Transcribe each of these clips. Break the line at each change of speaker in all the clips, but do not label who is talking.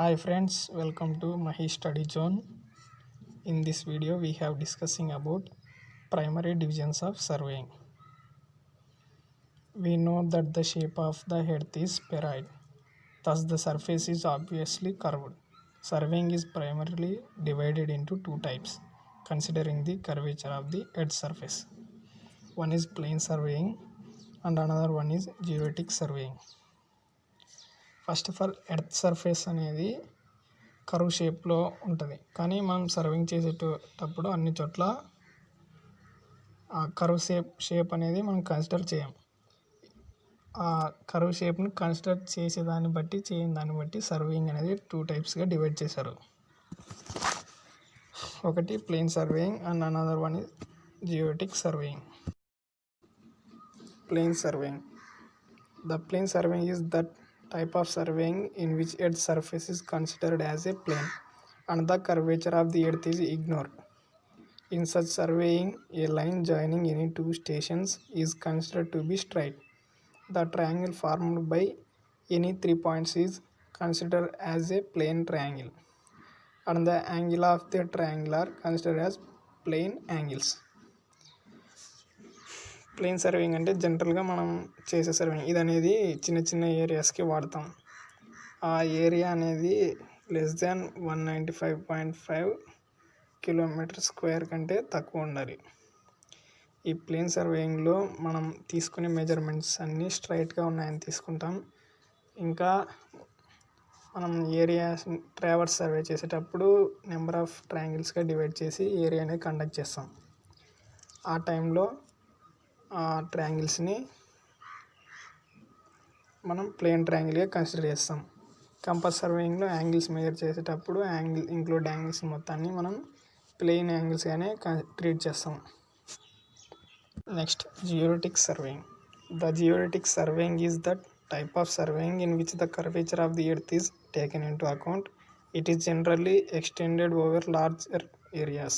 Hi friends, welcome to Mahi study zone. In this video we have discussing about primary divisions of surveying. We know that the shape of the earth is spheroid, thus the surface is obviously curved. Surveying is primarily divided into two types considering the curvature of the earth surface. One is plane surveying and another one is geodetic surveying. First of all earth surface అనేది curve షేప్లో ఉంటుంది, కానీ మనం serving చేసేటప్పుడు అన్ని చోట్ల ఆ curve shape అనేది మనం కన్సిడర్ చేయం. ఆ కర్వ్ షేప్ని కన్సిడర్ చేసేదాన్ని బట్టి చేయని దాన్ని బట్టి సర్వింగ్ అనేది టూ టైప్స్గా డివైడ్ చేశారు. ఒకటి plane surveying and another one is geodetic surveying. Plane surveying. The plane surveying is that type of surveying in which earth's surface is considered as a plane and the curvature of the earth is ignored. In such surveying, a line joining any two stations is considered to be straight. The triangle formed by any 3 points is considered as a plane triangle, and the angle of the triangle are considered as plane angles. Plane surveying అంటే జనరల్గా మనం చేసే serving ఇది అనేది చిన్న చిన్న ఏరియాస్కి వాడతాం. ఆ ఏరియా అనేది లెస్ దాన్ 195.5 కిలోమీటర్ స్క్వేర్ కంటే తక్కువ ఉండాలి. ఈ ప్లేన్ సర్వేయింగ్లో మనం తీసుకునే మెజర్మెంట్స్ అన్నీ స్ట్రైట్గా ఉన్నాయని తీసుకుంటాం. ఇంకా మనం ఏరియా ట్రావర్స్ సర్వే చేసేటప్పుడు నెంబర్ ఆఫ్ ట్రయాంగిల్స్గా డివైడ్ చేసి ఏరియా అనేది కండక్ట్ చేస్తాం. ఆ టైంలో ఆ ట్రయాంగిల్స్ని మనం ప్లేన్ ట్రయాంగిల్గా కన్సిడర్ చేస్తాం. కంపాస్ సర్వేయింగ్లో యాంగిల్స్ మెజర్ చేసేటప్పుడు ఇంక్లూడ్ యాంగిల్స్ మొత్తాన్ని మనం ప్లేన్ యాంగిల్స్గానే ట్రీట్ చేస్తాం. Next geodetic surveying. The geodetic surveying is that type of surveying in which the curvature of the earth is taken into account. It is generally extended over larger areas.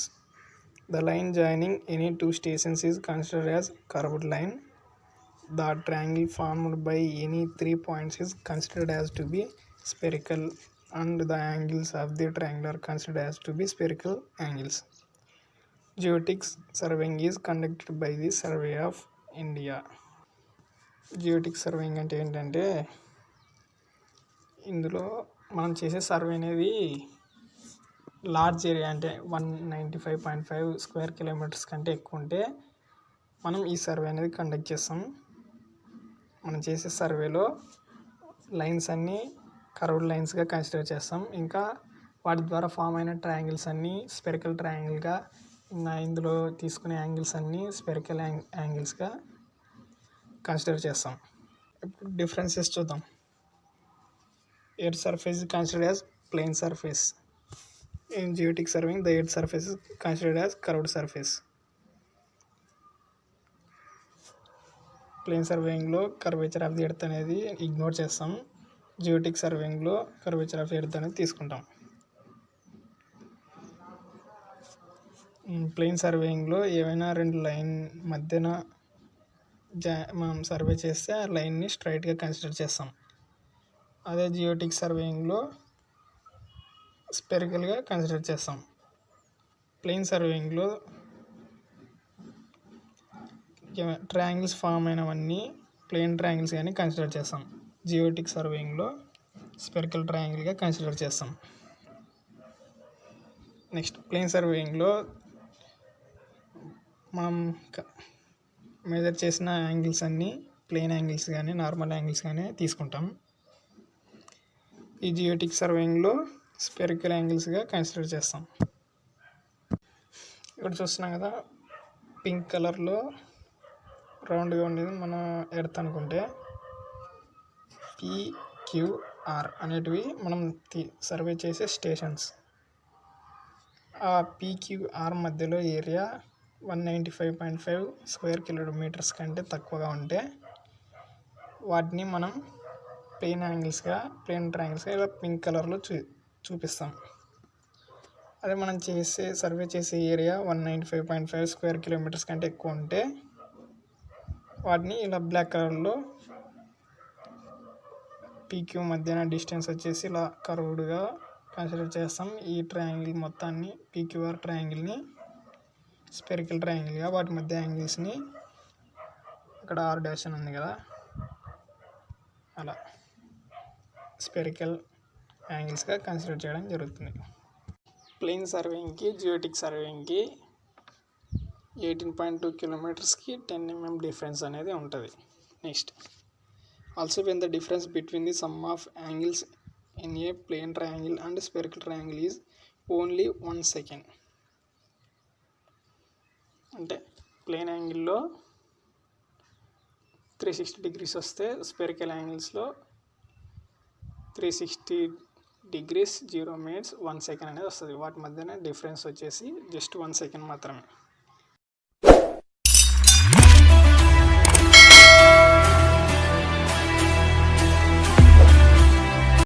The line joining any two stations is considered as curved line. The triangle formed by any 3 points is considered as to be spherical, and the angles of the triangle are considered as to be spherical angles. Geodetic surveying is conducted by the Survey of India. Geodetic surveying అంటే ఏంటంటే ఇందులో మనం చేసే survey అనేది large area అంటే 195.5 square kilometres కంటే ఎక్కువ ఉంటే మనం ఈ సర్వే అనేది కండక్ట్ చేస్తాం. మనం చేసే సర్వేలో లైన్స్ అన్నీ కర్వ్డ్ లైన్స్గా కన్సిడర్ చేస్తాం. ఇంకా వాటి ద్వారా ఫామ్ అయిన ట్రయాంగిల్స్ అన్నీ స్పెరికల్ ట్రయాంగిల్గా, ఇంకా ఇందులో తీసుకునే యాంగిల్స్ అన్నీ స్పెరికల్ యాంగిల్స్గా కన్సిడర్ చేస్తాం. ఇప్పుడు డిఫరెన్సెస్ చూద్దాం. Earth surface is considered as plane surface. In geodetic surveying the earth surface is considered as curved surface. Plane సర్వేయింగ్లో కర్వేచర్ ఆఫ్ ది ఎర్త్ అనేది ఇగ్నోర్ చేస్తాం. జియోటిక్ సర్వేయింగ్లో కర్వేచర్ ఆఫ్ ది ఎర్త్ అనేది తీసుకుంటాం. Plane సర్వేయింగ్లో ఏవైనా రెండు line మధ్యన మనం సర్వే చేస్తే ఆ లైన్ని స్ట్రైట్గా కన్సిడర్ చేస్తాం. అదే జియోటిక్ సర్వేయింగ్లో స్పెరికల్గా కన్సిడర్ చేస్తాం. ప్లేన్ సర్వేయింగ్లో ట్రయాంగిల్స్ ఫామ్ అయినవన్నీ ప్లేన్ ట్రయాంగిల్స్ కానీ కన్సిడర్ చేస్తాం. జియోటిక్ సర్వేయింగ్లో స్పెరికల్ ట్రయాంగిల్గా కన్సిడర్ చేస్తాం. నెక్స్ట్ ప్లేన్ సర్వేయింగ్లో మనం మెజర్ చేసిన యాంగిల్స్ అన్నీ ప్లేన్ యాంగిల్స్ కానీ నార్మల్ యాంగిల్స్ కానీ తీసుకుంటాం. ఈ జియోటిక్ సర్వేయింగ్లో స్పెరికల్ యాంగిల్స్గా కన్సిడర్ చేస్తాం. ఇక్కడ చూస్తున్నాం కదా, పింక్ కలర్లో రౌండ్గా ఉండేది మన ఎర్త్ అనుకుంటే PQR అనేటివి మనం సర్వే చేసే స్టేషన్స్. ఆ PQR మధ్యలో ఏరియా 195.5 స్క్వేర్ కిలోమీటర్స్ కంటే తక్కువగా ఉంటే వాటిని మనం ప్లేన్ ట్రయాంగిల్స్గా ఇలా పింక్ కలర్లో చూపిస్తాం. అదే మనం సర్వే చేసే ఏరియా 195.5 స్క్వేర్ కిలోమీటర్స్ కంటే ఎక్కువ ఉంటే వాటిని ఇలా బ్లాక్ కలర్లో పీక్యూ మధ్యన డిస్టెన్స్ వచ్చేసి ఇలా కర్వ్డ్గా కన్సిడర్ చేస్తాం. ఈ ట్రయాంగిల్ మొత్తాన్ని పీక్యూఆర్ ట్రయాంగిల్ని స్పెరికల్ ట్రయాంగిల్గా, వాటి మధ్య యాంగిల్స్ని ఇక్కడ ఆర్ డాష్ అని ఉంది కదా, అలా స్పెరికల్ యాంగిల్స్గా కన్సిడర్ చేయడం జరుగుతుంది. ప్లేన్ సర్వేయింగ్కి జియోటిక్ సర్వేయింగ్కి 18.2 కిలోమీటర్స్కి 10 mm డిఫరెన్స్ అనేది ఉంటుంది. Next, also when the difference between the sum of angles in a plane triangle and spherical triangle is only 1 second. అంటే ప్లేన్ యాంగిల్లో 360 degrees వస్తే స్పెరికల్ యాంగిల్స్లో 360 degrees 0 minutes 1 second అనేది వస్తుంది. వాటి మధ్యన డిఫరెన్స్ వచ్చేసి జస్ట్ 1 second మాత్రమే.